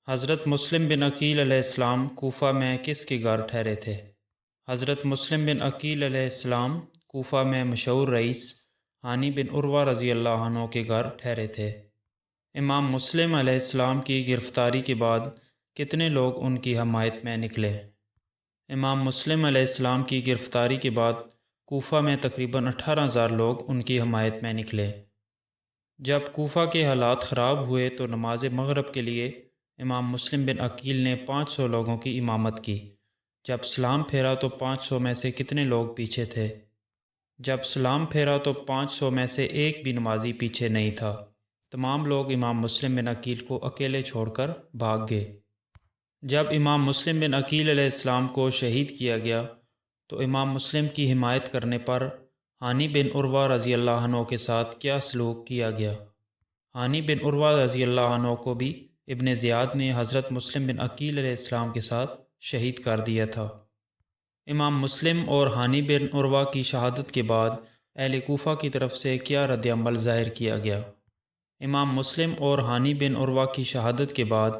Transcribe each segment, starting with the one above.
حضرت مسلم بن عقیل علیہ السلام کوفہ میں کس کے گھر ٹھہرے تھے؟ حضرت مسلم بن عقیل علیہ السلام کوفہ میں مشہور رئیس ہانی بن عروہ رضی اللہ عنہ کے گھر ٹھہرے تھے۔ امام مسلم علیہ السلام کی گرفتاری کے بعد کتنے لوگ ان کی حمایت میں نکلے؟ امام مسلم علیہ السلام کی گرفتاری کے بعد کوفہ میں تقریباً 18,000 لوگ ان کی حمایت میں نکلے۔ جب کوفہ کے حالات خراب ہوئے تو نماز مغرب کے لیے امام مسلم بن عقیل نے 500 لوگوں کی امامت کی۔ جب سلام پھیرا تو 500 میں سے کتنے لوگ پیچھے تھے؟ جب سلام پھیرا تو 500 میں سے ایک بھی نمازی پیچھے نہیں تھا۔ تمام لوگ امام مسلم بن عقیل کو اکیلے چھوڑ کر بھاگ گئے۔ جب امام مسلم بن عقیل علیہ السلام کو شہید کیا گیا تو امام مسلم کی حمایت کرنے پر ہانی بن عروہ رضی اللہ عنہ کے ساتھ کیا سلوک کیا گیا؟ ہانی بن عروہ رضی اللہ عنہ کو بھی ابن زیاد نے حضرت مسلم بن عقیل علیہ السلام کے ساتھ شہید کر دیا تھا۔ امام مسلم اور ہانی بن عروہ کی شہادت کے بعد اہل کوفہ کی طرف سے کیا رد عمل ظاہر کیا گیا؟ امام مسلم اور ہانی بن عروہ کی شہادت کے بعد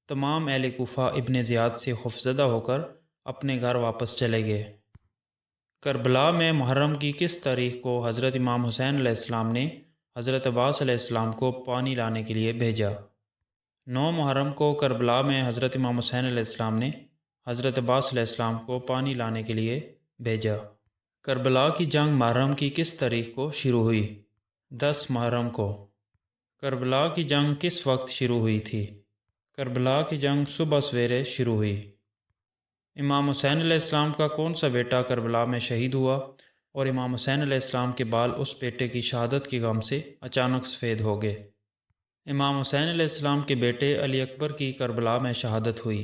تمام اہل کوفہ ابن زیاد سے خوفزدہ ہو کر اپنے گھر واپس چلے گئے۔ کربلا میں محرم کی کس تاریخ کو حضرت امام حسین علیہ السلام نے حضرت عباس علیہ السلام کو پانی لانے کے لیے بھیجا؟ 9 محرم کو کربلا میں حضرت امام حسین علیہ السلام نے حضرت عباس علیہ السلام کو پانی لانے کے لیے بھیجا۔ کربلا کی جنگ محرم کی کس تاریخ کو شروع ہوئی؟ 10 محرم کو۔ کربلا کی جنگ کس وقت شروع ہوئی تھی؟ کربلا کی جنگ صبح سویرے شروع ہوئی۔ امام حسین علیہ السلام کا کون سا بیٹا کربلا میں شہید ہوا اور امام حسین علیہ السلام کے بال اس بیٹے کی شہادت کے غم سے اچانک سفید ہو گئے؟ امام حسین علیہ السلام کے بیٹے علی اکبر کی کربلا میں شہادت ہوئی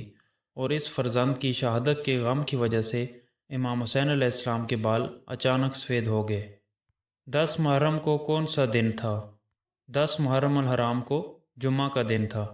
اور اس فرزند کی شہادت کے غم کی وجہ سے امام حسین علیہ السلام کے بال اچانک سفید ہو گئے۔ 10 محرم کو کون سا دن تھا؟ 10 محرم الحرام کو جمعہ کا دن تھا۔